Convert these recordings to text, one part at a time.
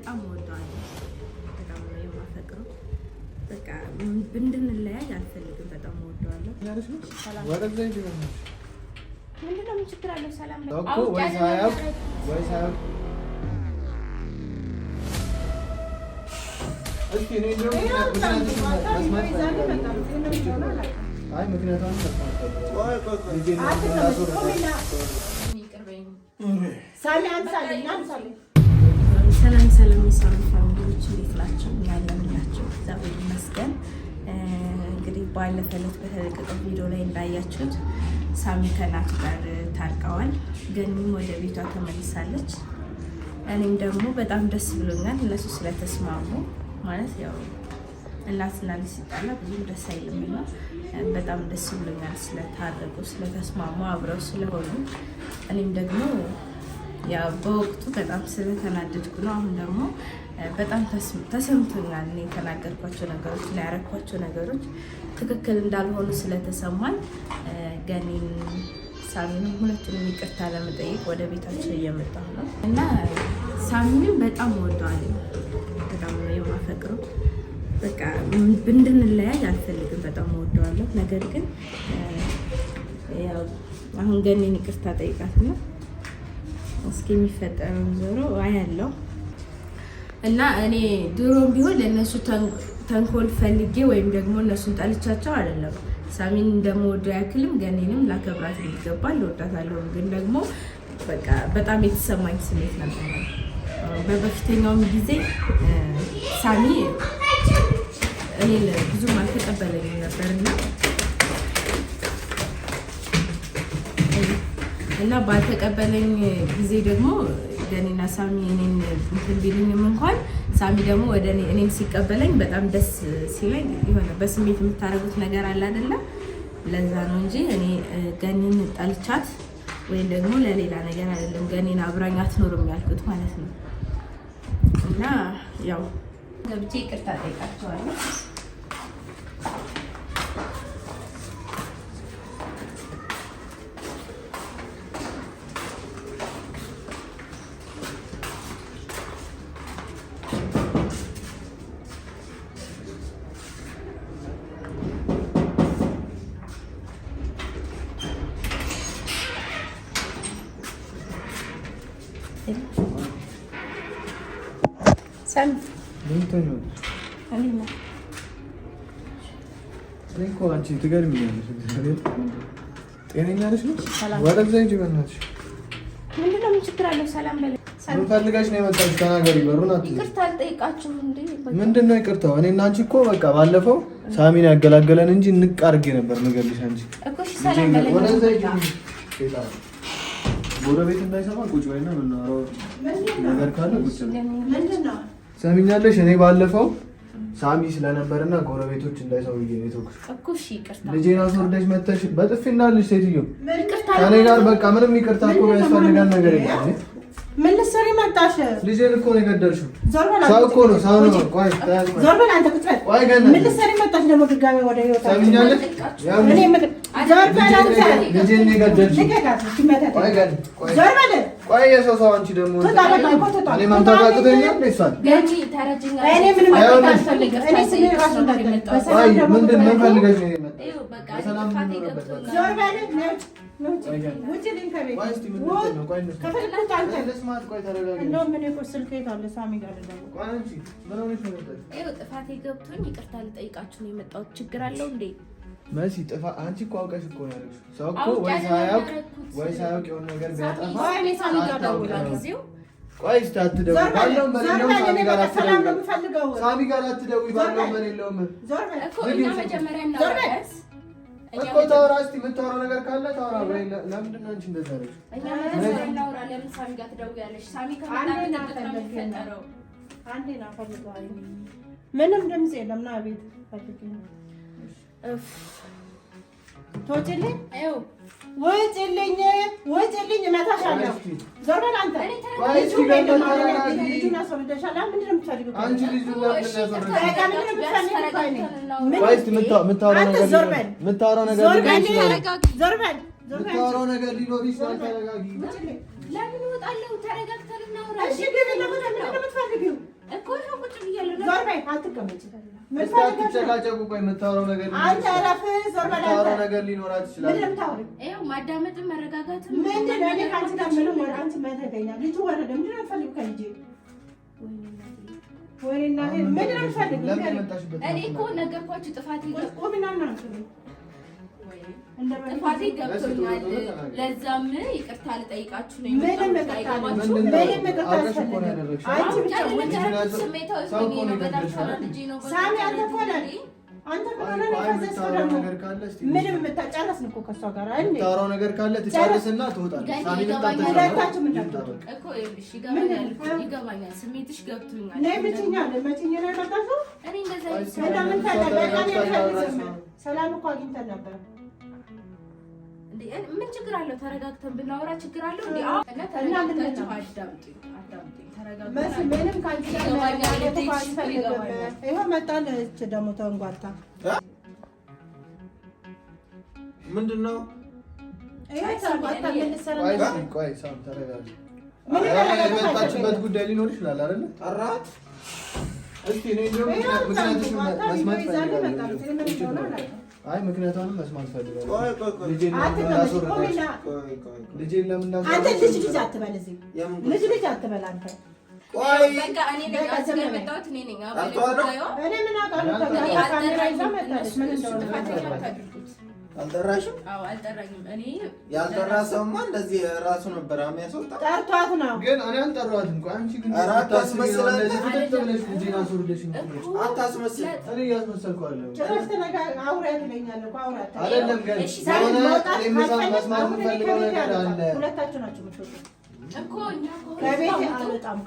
በጣም ወደዋለሁ። በጣም ነው የማፈቅረው። በቃ እንድንለያይ አልፈልግም። በጣም ወደዋለሁ። ምንድነው ምን ችግር አለው? ሰላም ነው እኮ ወይ ሳያውቅ እስኪ እኔ እንደው ሰላም የሰሩ ፋሚሊዎች እንዴት ናቸው? ያለንላቸው እግዚአብሔር ይመስገን። እንግዲህ ባለፈው ዕለት በተለቀቀው ቪዲዮ ላይ እንዳያችሁት ሳሚ ከእናቱ ጋር ታርቀዋል። ገኒም ወደ ቤቷ ተመልሳለች። እኔም ደግሞ በጣም ደስ ብሎኛል እነሱ ስለተስማሙ። ማለት ያው እናትና ልጅ ሲጣላ ብዙም ደስ አይልምና በጣም ደስ ብሎኛል ስለታረቁ፣ ስለተስማሙ፣ አብረው ስለሆኑ። እኔም ደግሞ ያው በወቅቱ በጣም ስለተናደድኩ ነው። አሁን ደግሞ በጣም ተሰምቶኛል። እኔ የተናገርኳቸው ነገሮች እና ያረኳቸው ነገሮች ትክክል እንዳልሆኑ ስለተሰማኝ ገኒን ሳሚንም ሁለቱንም ይቅርታ ለመጠየቅ ወደ ቤታቸው እየመጣሁ ነው እና ሳሚንም በጣም ወደዋለሁ። በጣም ነው የማፈቅረው። በቃ እንድንለያይ አልፈልግም። በጣም ወደዋለሁ። ነገር ግን ያው አሁን ገኒን ይቅርታ ጠይቃትና እስኪ የሚፈጠረውን ዞሮ አያለው እና እኔ ድሮም ቢሆን ለእነሱ ተንኮል ፈልጌ ወይም ደግሞ እነሱን ጠልቻቸው አይደለም። ሳሚን እንደምወደው ያክልም ገኒንም ላከብራት ይገባል፣ ልወዳታለሁ። ግን ደግሞ በቃ በጣም የተሰማኝ ስሜት ነበር። በበፊተኛውም ጊዜ ሳሚ እኔን ብዙም አልተቀበለኝም ነበርና እና ባልተቀበለኝ ጊዜ ደግሞ ገኒና ሳሚ እኔን እንትን ቢሉኝም እንኳን ሳሚ ደግሞ ወደ እኔን ሲቀበለኝ በጣም ደስ ሲለኝ የሆነ በስሜት የምታደርጉት ነገር አለ አይደለ? ለዛ ነው እንጂ እኔ ገኒን ጠልቻት ወይም ደግሞ ለሌላ ነገር አይደለም። ገኒን አብራኝ አትኖርም ያልኩት ማለት ነው። እና ያው ገብቼ ይቅርታ ጠይቃቸዋለሁ። ሰላም አንቺ ትገርሚኛለሽ። ጤነኛ ነሽ? ወደዛ እንጂ በእናትሽ ምንድነው? ምን ችግር አለው? ሰላም በለ። ምን ፈልጋሽ ነው የመጣሽ? ተናገሪ። በሩን አትይ። ይቅርታ አልጠይቃችሁም እንዴ? ምንድነው ይቅርታው? እኔ እና አንቺ እኮ በቃ ባለፈው ሳሚን ያገላገለን እንጂ ንቅ አድርጌ ነበር ነገርልሽ። አንቺ እኮ እሺ፣ ሰላም በለ። ወደዛ እንጂ ጎረቤት እንዳይሰማ ቁጭ በይና የምናወራው ነገር ካለ ቁጭ በይ። ምንድነው? ሰሚኛለሽ? እኔ ባለፈው ሳሚ ስለነበርና ጎረቤቶች እንዳይሰው ይተውኩሽ እኮ እሺ፣ ይቅርታ። ልጄን አስወርደሽ መተሽ በጥፊና ልጅ ሴትዮ ከኔ ጋር በቃ ምንም ይቅርታ እኮ ያስፈልጋል ነገር የለም። ምን ልትሰሪ መጣሽ? ልጄን እኮ ነው የገደልሽው። ሰው እኮ ነው ሰው ነው። ቆይ ዞር በል አንተ ቁጭ በል። ቆይ ገና ምን ልትሰሪ መጣሽ ደግሞ ድጋሜ ወደ ህይወት? ሰሚኛለሽ? እኔ ምን ዞር በል አንተ። ልጄን ነው የገደልሽው። ቆይ ገና ዞር በል። ቆይ የሰው አንቺ ደግሞ እኔ ማምጣት አቅቶኛል። ለይሳል ገኒ ተረጅኛ እኔ ምንም አልፈልግም። እኔ ስለ ራሱ ቆይ ምንድን ነው ፈልገሽ ነው የመጣው? ይኸው በቃ ሰላም ፋቴ ነው። ገብቶ ዞር በል ነው ውጭ ልኝ ከቤት ቆይ እስቲ ምን ነው? ቆይ ነው ከፈለኩት አንተ ለስማት ቆይ ተረጋጊ። እንደው ምን እኮ ስልክ የታለ ሳሚ ጋር ደግሞ ቆይ አንቺ ምን ሆነሽ ነው የመጣሽ? ይኸው ጥፋቴ ገብቶኝ ይቅርታ ልጠይቃችሁ ነው የመጣሁት። ችግር አለው እንዴ? መሲ ጥፋ አንቺ እኮ አውቀሽ እኮ ነው ያደረግሽው። ሰው እኮ ወይ ሳያውቅ የሆነ ነገር ቢያጠፋ ወይ ሳሚ ጋር ደውላ ጊዜው ቆይ እስቲ አትደውይ ባለው በሌለው ሳሚ ጋር ሰላም ነው አትደውይ። የምፈልገው። ሳሚ ጋር አትደውይ ባለው በሌለው ዞር በል እኮ እኛ መጀመሪያ እናወራስ እኮ ታወራ። እስቲ የምታወራው ነገር ካለ ታወራ። ወይ ለምንድን ነው አንቺ እንደዛ አለሽ? እኛ መጀመሪያ እናወራ። ለምን ሳሚ ጋር ትደውያለሽ? ሳሚ ከመጣ ተፈጠረው አንዴ ነው ፈልገው። ምንም ድምጽ የለም። ና ቤት ፈልገው ተወጪልኝ። አይው ወጪልኝ እመታሻለሁ። ዞር በል አንተ። ልጁን አስወርደሻል። ምንድን ነው የምትፈልጊው? አንቺ ልጁ ለምን የምታወራው ነገር ሊኖር ይችላል። ተረጋጊ። ለምን እወጣለሁ? ተረጋግተን እናውራ። እሺ ግን ለምን ነው የምትፈልጊው? አትቀመጪ። ተጨቃጨቁ። ቆይ የምታወራው ነገር አንተ አረፍ ዞር በል። የምታወራው ነገር ሊኖራት ይችላል። ምንም ታውሪ። ይኸው ማዳመጥም መረጋጋትም ምንድን ነው? እኔ ከአንቺ ጋር ምንም አንቺ መተገኛ ልጁ ወረደ። ምንድን ነው የምትፈልጊው ከልጄ? ወይኔ እናቴ ምንድን ነው የምትፈልጊው? እኔ እኮ ነገርኳችሁ ጥፋቴ ቁሚና ነው ጥፋቴ ገብቶኛል። ለዛም ይቅርታ ልጠይቃችሁ ነው። ምንም ይቅርታ ሳሚ አንተ እኮ ነህ አንተ ምንም የምታጨረስን እኮ ከእሷ ጋር የምታወራው ነገር ካለ ትጨርስና ትወጣለች። ይገባኛል፣ ስሜትሽ ገብቶኛል። ሰላም እኮ አግኝተን ነበር። ምን ችግር አለው? ተረጋግተን ብናወራ ችግር አለው እንዴ? አሁን ተረጋግታችሁ አዳምጡኝ። ምንም ካንቺ ይኸው መጣለች ደግሞ ተንጓታ ምንድን ነው? ቆይ ሳም ተረጋጊ። የመጣችበት ጉዳይ ሊኖር ይችላል አይደለ? ጠራት እስቲ እኔ እንደውም ምክንያቱም መስማት ፈልጋለሁ። አይ ምክንያቱም መስማት ፈልጋለሁ። ልጄን ለምን አንተ ልጅ አትበል፣ እዚህ ልጅ አትበል አንተ። ቆይ በቃ እኔ ነኝ አስገመጣሁት እኔ ነኝ እኔ ምን አውቃለሁ? ካሜራ ይዛ መጣለች። ምን እንደሆነ አልጠራሽም? አዎ አልጠራኝም። እኔ ያልጠራ ሰውማ እንደዚህ ራሱ ነበር የሚያስወጣ። ጠርቷት ነው ግን እኔ አልጠራኋትም። ቆይ አንቺ ግን አታስመስል። ልጄን አስወርደሽ አታስመስል። እኔ እያስመሰልኩ አይደለም። ጭራሽ አውሪያት ይለኛል እኮ አውሪያት አይደለም። ግን መስማት የምፈልገው ነገር አለ። ሁለታችሁ ናችሁ የምትወጡት እኮ እኛ ከቤቴ አልወጣም።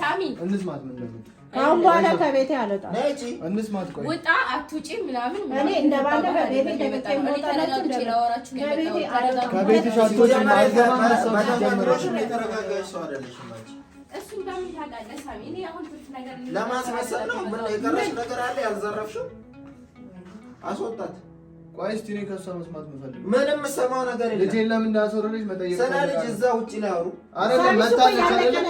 ሳሚ እንስማት ምን እንደምትል ካሁን በኋላ ከቤቴ አልወጣም። እንስማት። ቆይ ውጣ አትውጪ ምናምን እኔ እንደ ባለፈ ቤቴ እንደመጣ ሞታላችሁ ለወራችሁ ነው የመጣው። ከቤትሽ አትወጪ ማለት የተረጋጋሽ ሰው አይደለሽም አንቺ። እሱን በምን ታውቃለህ ሳሚ? እኔ አሁን ትርፍ ነገር ለማስመሰል ነው። ምን የቀረሽ ነገር አለ ያልዘረፍሽው? አስወጣት። ቆይ እስቲ እኔ ከእሷ መስማት የምፈልገው ምንም የምሰማው ነገር የለም። ልጄን ለምን እንዳስወረደች መጠየቅ ስለ ልጅ እዛ ውጪ ላይ አውሩ። አይደለም መጣለች አይደለም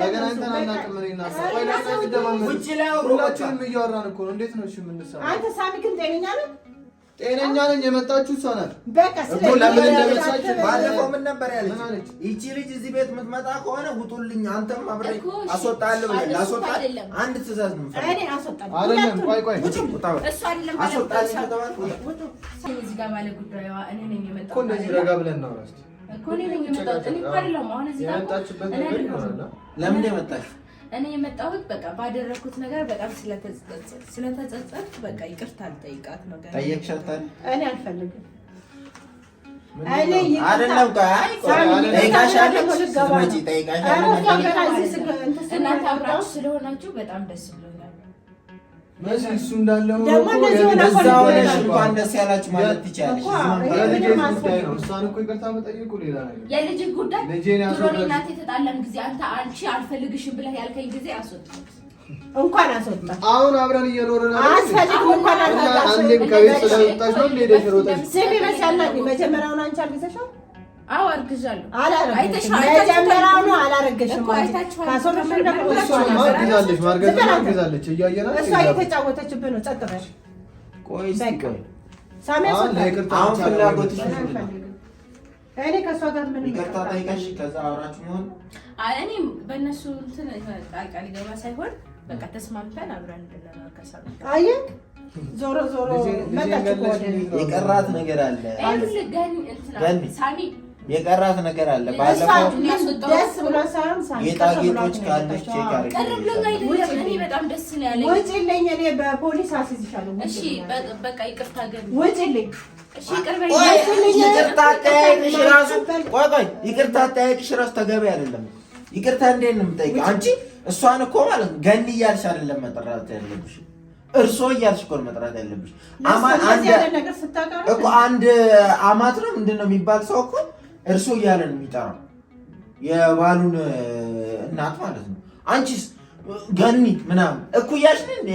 ተገናኝተን አናውቅም። እኔ እና እሷ ቆይ ለምን እንደማመን ውጪ ላይ አውሩ። ሁላችንም እያወራን እኮ ነው። እንዴት ነው እሺ የምንሰማው? አንተ ሳሚ ግን ጤነኛ ነህ? ጤነኛ ነኝ። የመጣችሁ እሷ ናት። በቃ ለምን እንደመጣች ባለፈው ምን ነበር ያለች? ይቺ ልጅ እዚህ ቤት የምትመጣ ከሆነ ውጡልኝ፣ አንተም አብሬ አስወጣለሁ ብለህ አስወጣ። አንድ ትእዛዝ ነው እኔ አስወጣለሁ። አይደለም ቆይ እሱ አይደለም አስወጣለሁ ተባልኩ። እዚህ ጋር ባለ ጉዳዩዋ እኔ ነኝ የመጣሁት እኮ እንደዚህ ረጋ ብለን ነው ራስቲ እኮ እኔ ነኝ የመጣሁት። እኔ እኮ አይደለም አሁን እዚህ ጋር የመጣችበት ነገር ይኖራል። ለምን የመጣሽ? እኔ የመጣሁት በቃ ባደረኩት ነገር በጣም ስለተጸጸትኩ በቃ ይቅርታ ልጠይቃት ነው። ጠየቅሻት? እኔ አልፈልግም። አይደለም እናንተ አብራችሁ ስለሆናችሁ በጣም ደስ ብሎኛል። መሲ እሱ እንዳለው እዛው ነሽ እንኳን ደስ ያላችሁ ማለት ትችያለሽ። እሷን እኮ ይቅርታ መጠየቁ ሌላ ነገር። የልጅ ጉዳይ ልጄን ድሮ እናቴ የተጣላን ጊዜ አንቺ አልፈልግሽም ብለህ ያልከኝ ጊዜ አስወጣሁት። እንኳን አስወጣ። አሁን አብረን እየኖርን አስፈልግ እንኳን አንዴም ከቤት ስለወጣሽ ነው ሄደሽ ሮጠሽ ስሚ መቻላ መጀመሪያውን አንቺ አልገዛሽው? አዎ አርግዣለሁ። መጀመሪያውኑ አላረገሽም ማለት ማርገዛለች እያየናት እሷ እየተጫወተችብህ ነው። ጸጥ በል ቆይ እስኪ ቆይ ሳሚ አሁን ፍላጎትሽ እኔ ከእሷ ጋር ምን ይቅርታ ጠይቀሽ ከዛ አውራችሁ መሆን እኔ በእነሱ እንትን ጣልቃ ሊገባ ሳይሆን በቃ ተስማምተን አብረን እንድንነካከሳለ። አየህ ዞሮ ዞሮ መጣች እኮ ወደ የቀራት ነገር አለ። ገኒ ሳሚ የቀራት ነገር አለ። ባለፈው ደስ ብሎ ሳይሆን ሳሚ ጌጣጌጦች ካለች ቼክ አድርጊ። ቀርብሎኝ አይደለም እኔ በጣም ደስ ነው ያለኝ። ውጪልኝ፣ እኔ በፖሊስ አስይዝሻለሁ። እሺ በቃ ይቅርታ ገኒ ውጪልኝ። እሺ ይቅርበኝ። ይቅርታ አጠያየቅሽ ራሱ ቆይ ይቅርታ አጠያየቅሽ ራሱ ተገቢ አይደለም። ይቅርታ እንዴት ነው የምጠይቀው? አንቺ እሷን እኮ ማለት ነው ገኒ እያልሽ አይደለም መጥራት ያለብሽ፣ እርሶ እያልሽ እኮ ነው መጥራት ያለብሽ። አንድ አማት ነው ምንድን ነው የሚባል ሰው እኮ እርሶ እያለ ነው የሚጠራው፣ የባሉን እናት ማለት ነው። አንቺስ ገኒ ምናምን እኩያሽ ነን፣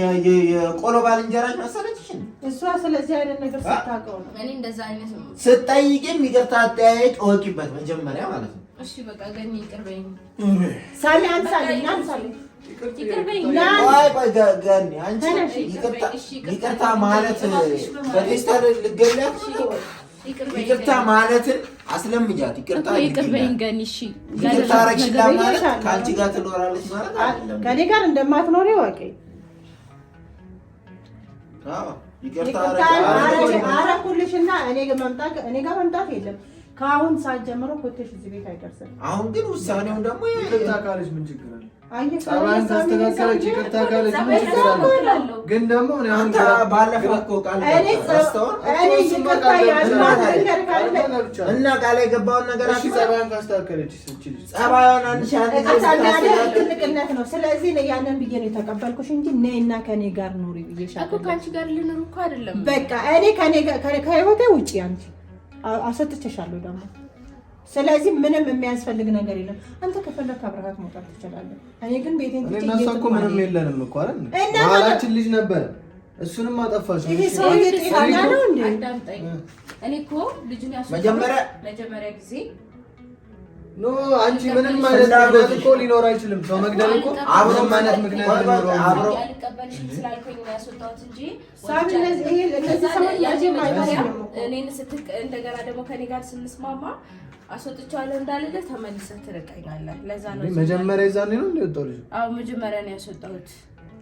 የቆሎ ባልንጀራሽ መሰለችሽ። እሷ ስለዚህ አይነት ነገር ስታውቀው ነው። እኔ እንደዛ አይነት ነው ስትጠይቂም ይቅርታ አጠያየቅ እወቂበት መጀመሪያ ማለት ነው። እሺ በቃ ገኒ ይቅርበኝ። ሳሚ አንሳልኝ፣ አንሳልኝ ገኒ አንቺ ይቅርታ ማለት በቴስታ ልገላት ይቅርታ ማለትን አስለምጃት። ይቅርታ ይቅርበኝ ገኒ። እሺ ይቅርታ አረግሽላት ማለት ከአንቺ ጋር ትኖራለች ማለት አይደለም። ከኔ ጋር እንደማትኖሪ ወቂ። አዎ ይቅርታ አረኩልሽና እኔ ጋር መምጣት የለም። ከአሁን ሰዓት ጀምሮ ኮቴሽ እዚህ ቤት አይደርስም። አሁን ግን ውሳኔው ደግሞ ይቅርታ ካለች ምን ችግር አለ? ጸባይን ካስተካከለች ይቅርታ ካለች ምን ችግር አለ? ግን ደግሞ እኔ አሁን ባለፈው እኮ ቃል እና ቃል የገባውን ነገር ጸባይን ካስተካከለች ጸባይዋን ትልቅነት ነው። ስለዚህ ያንን ብዬ ነው የተቀበልኩሽ እንጂ ነይና ከኔ ጋር ኑሪ ብዬሻለሁ እኮ። ከአንቺ ጋር ልኖር እኮ አይደለም። በቃ እኔ ከህይወቴ ውጪ አንቺ አሰጥቼሻለሁ ደግሞ። ስለዚህ ምንም የሚያስፈልግ ነገር የለም። አንተ ከፈለክ አብረሃት መውጣት ትችላለህ። እኔ ግን ቤቴን ትቼ እኮ ምንም የለንም እኮ አይደል? መሀላችን ልጅ ነበር፣ እሱንም አጠፋሽ። ይሄ ሰው ይጣላ ነው እንዴ? አዳምጠኝ። እኔ እኮ ልጁን መጀመሪያ ጊዜ ኖ አንቺ ምንም አይነት ምክንያት እኮ ሊኖር አይችልም። ሰው መግደል እኮ አብሮ ማለት ምክንያት ሊኖር አብሮ ያልቀበልሽም ስላልኩኝ ነው ያስወጣሁት እንጂ እነዚህ ሰዎች ያጂም አይደለም። እኔን እንደገና ደግሞ ከኔ ጋር ስንስማማ አስወጥቻለሁ እንዳልልህ ተመልሰህ ትርቀኛለህ። ለዛ ነው መጀመሪያ ይዛኔ ነው እንደወጣው ልጅ። አዎ መጀመሪያ ነው ያስወጣሁት።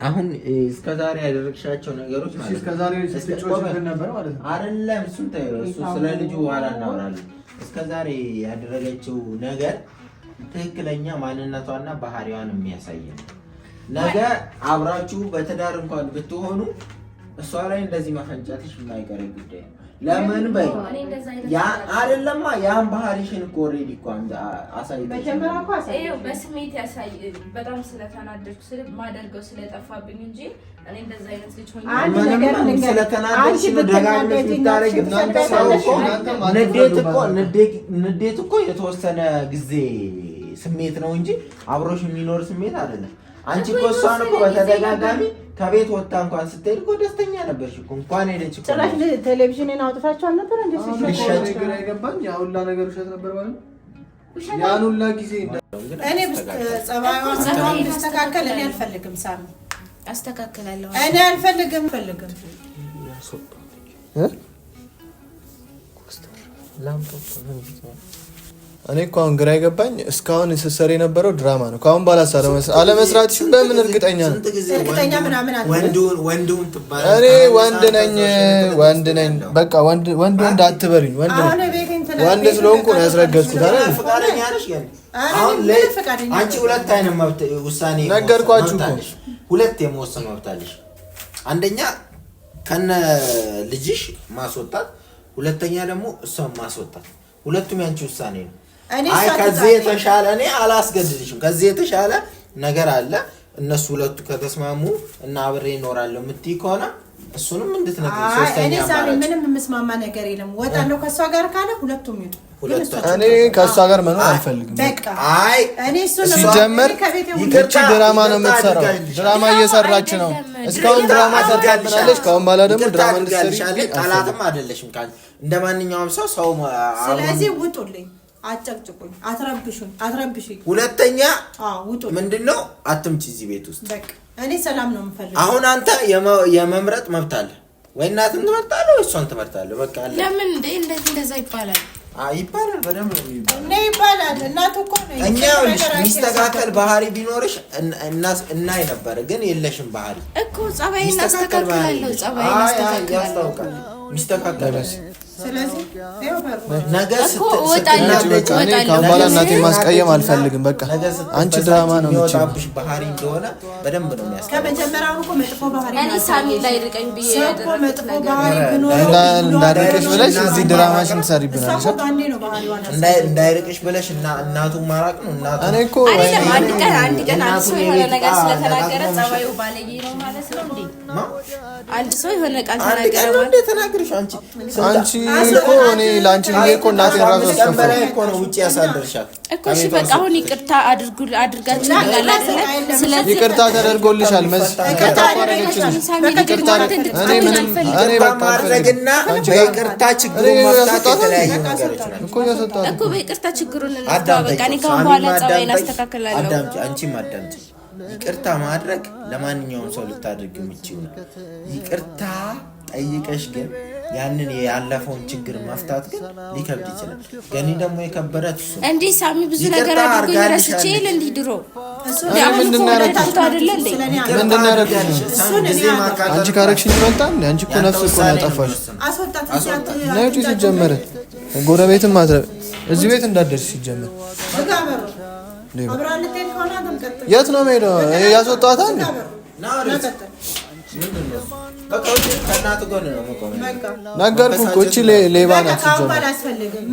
አሁን እስከዛሬ ያደረግሻቸው ነገሮች ማለት ነው። እስከዛሬ ስትጮህ ነበር ማለት ነው አይደለም? እሱን ተይው፣ እሱ ስለ ልጁ በኋላ እናወራለን። እስከዛሬ ያደረገችው ነገር ትክክለኛ ማንነቷና ባህሪዋን የሚያሳይ ነው። ነገ አብራችሁ በትዳር እንኳን ብትሆኑ እሷ ላይ እንደዚህ ማፈንጫትሽ የማይቀር ጉዳይ ነው። ለምን በይ ያ አይደለማ ያን ባህሪሽን እኮ ኦሬዲ እኮ አሳይተሽ በስሜት ያሳይ። በጣም ስለተናደድኩ ማደርገው ስለጠፋብኝ እንጂ እኔ እንደዛ አይነት ልጅ ሆኜ ምንም ስለተናደድሽ ደጋግመሽ የምታረጊው ንዴት እኮ የተወሰነ ጊዜ ስሜት ነው እንጂ አብሮሽ የሚኖር ስሜት አይደለም። አንቺ እኮ እሷን እኮ በተደጋጋሚ ከቤት ወጣ እንኳን ስትሄድ እኮ ደስተኛ ነበርሽ እኮ። እንኳን ሄደች እኮ ጭራሽ ቴሌቪዥንን አውጥታችሁ አልነበረ እንዴ? ሲሸጥ ግራ ይገባኝ። ያ ሁላ ነገር ውሸት ነበር ማለት ነው። ያን ሁላ ጊዜ እኔ ጸባይዋን ማስተካከል እኔ አልፈልግም። ሳሚ አስተካክላለሁ። እኔ አልፈልግም። እኔ እኮ አሁን ግራ ይገባኝ። እስካሁን ስትሰሪ የነበረው ድራማ ነው። ከአሁን በኋላ አለመስራትሽ በምን እርግጠኛ ነው? እኔ ወንድ ነኝ። በቃ ወንድ አትበሪኝ። ወንድ ስለሆንኩ ነው ያስረገዝኩት አይደል? አንቺ ሁለት አይነት መብት ውሳኔ ነገርኳችሁ እኮ። ሁለት የመወሰን መብት አለሽ። አንደኛ ከነ ልጅሽ ማስወጣት፣ ሁለተኛ ደግሞ እሷን ማስወጣት። ሁለቱም ያንቺ ውሳኔ ነው። አይ ከዚህ የተሻለ እኔ አላስገድድሽም። ከዚህ የተሻለ ነገር አለ። እነሱ ሁለቱ ከተስማሙ እና አብሬ እኖራለሁ የምትይ ከሆነ እሱንም እንድትነግሪኝ። ሶስተኛ ማለት ምንም የምስማማ ነገር የለም። ወጣለሁ ከሷ ጋር ካለ ሁለቱም ይጡ። እኔ ከሷ ጋር መኖር አልፈልግም። በቃ አይ እኔ እሱ ነው ሲጀመር ይቺ ድራማ ነው የምትሰራው። ድራማ እየሰራች ነው። እስካሁን ድራማ ሰርታለች። ከአሁን በኋላ ደግሞ ድራማ እንድትሰሪ ቃላትም አይደለሽም። እንደማንኛውም ሰው ስለዚህ ውጡልኝ። አጨቅጭቁኝ፣ አትረብሹኝ። ሁለተኛ ምንድነው አትምጪ እዚህ ቤት ውስጥ። በቃ እኔ ሰላም ነው የምፈልገው። አሁን አንተ የመምረጥ መብት አለ ወይ? እናትን ትመርጣለህ ወይ እሷን ትመርጣለህ? በቃ አለ። ለምን እንደዛ ይባላል? ይባላል፣ በደንብ ነው እንዴ ይባላል። እናቱ እኮ ነው። እኛ ሚስተካከል ባህሪ ቢኖርሽ እናይ ነበር፣ ግን የለሽም ባህሪ እኮ። ጸባይ እናስተካክላለሁ፣ ጸባይ ያስታውቃል። ሚስተካከል ስለዚህ ነገር በኋላ እናቴን ማስቀየም አልፈልግም። በቃ አንቺ ድራማ ነው የሚወጣብሽ ባህሪ እንደሆነ በደንብ ነው የሚያስቀየው። ከመጀመሪያው እኮ መጥፎ ባህሪ እኔ ሳሚ እንዳይርቀኝ ብዬ እንዳይርቅሽ ብለሽ እዚህ ድራማሽን ትሰሪብናለሽ። እንዳይርቅሽ ብለሽ እናቱን ማራቅ ነው። እኔ እኮ አንድ ቀን አንድ ሰው የሆነ ነገር ስለተናገረ ጸባዩ ባለጌ ነው ማለት ነው እንዴ? አንድ ሰው የሆነ ቃል ተናገረ እንዴ? ተናግረሽ አንቺ እኮ እኔ ላንቺ ብዬ እኮ እናቴን ራሱ አስከፈለኝ እኮ ነው ውጪ ያሳደርሻል እኮ። እሺ በቃ አሁን ይቅርታ አድርጋችሁ ስለዚህ ይቅርታ ተደርጎልሻል። ይቅርታ እኔ ማድረግና በይቅርታ ችግሩን መፍታት የተለያዩ ነገሮች ናቸው እኮ። በይቅርታ ችግሩን እንፍታ። በቃ እኔ ካሁን በኋላ ጸባይን አስተካክላለሁ። አንቺም አዳምጪ። ይቅርታ ማድረግ ለማንኛውም ሰው ልታደርግ የምችው ነው። ይቅርታ ጠይቀሽ ግን ያንን ያለፈውን ችግር መፍታት ግን ሊከብድ ይችላል። ገኒ ደግሞ የከበረት እሱ እንዴ ሳሚ ብዙ ነገር አድርጎ ይረስቼ እንዴ ድሮ እሱ ደግሞ ተወደታቱ አይደለ እንዴ ምንድነው ያደረግሽ? አንቺ ካረክሽኝ ይመጣል። አንቺ እኮ ነፍስ እኮ ነው ያጠፋሽ። አስወጣት ሲያት ነው ሲጀመር ጎረቤትም ማድረግ እዚህ ቤት እንዳደርሽ ሲጀመር የት ነው የምሄደው? ያስወጣታል። ነገርኩህ እኮ እቺ ሌባ ናት።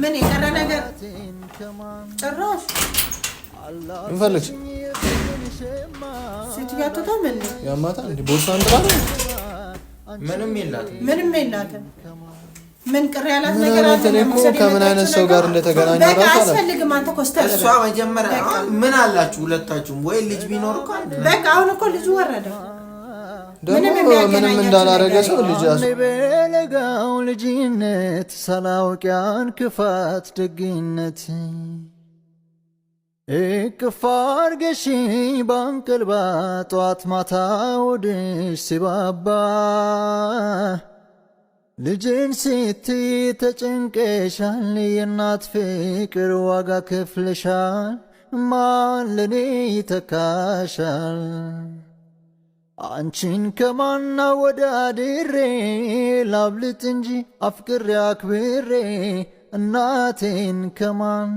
ምን የቀረ ነገር ጭራሽ ምን ፈለግሽ? ያማታ እንደ ቦርሳን ጥራ ምንም የላትም። ምን ቅር ያላት ነገር አለ? ከምን አይነት ሰው ጋር እንደተገናኘ ራሱ አያስፈልግም። አንተ ኮስተር እሷ መጀመሪያ ምን አላችሁ ሁለታችሁም? ወይ ልጅ ቢኖር እኮ በቃ አሁን እኮ ልጁ ወረደ። ምንም እንዳላረገ ሰው ልጅ በለጋው ልጅነት ሳላውቂያን ክፋት ደግነት እቅፍ አድርገሽኝ ባንቀልባ ጠዋት ማታ ወድሽ ሲባባ ልጅን ስትይ ተጨንቀሻል። የእናት ፍቅር ዋጋ ከፍለሻል። ማን ለኔ ይተካሻል? አንቺን ከማና ወዳድሬ ላብልጥ እንጂ አፍቅሬ አክብሬ እናቴን ከማን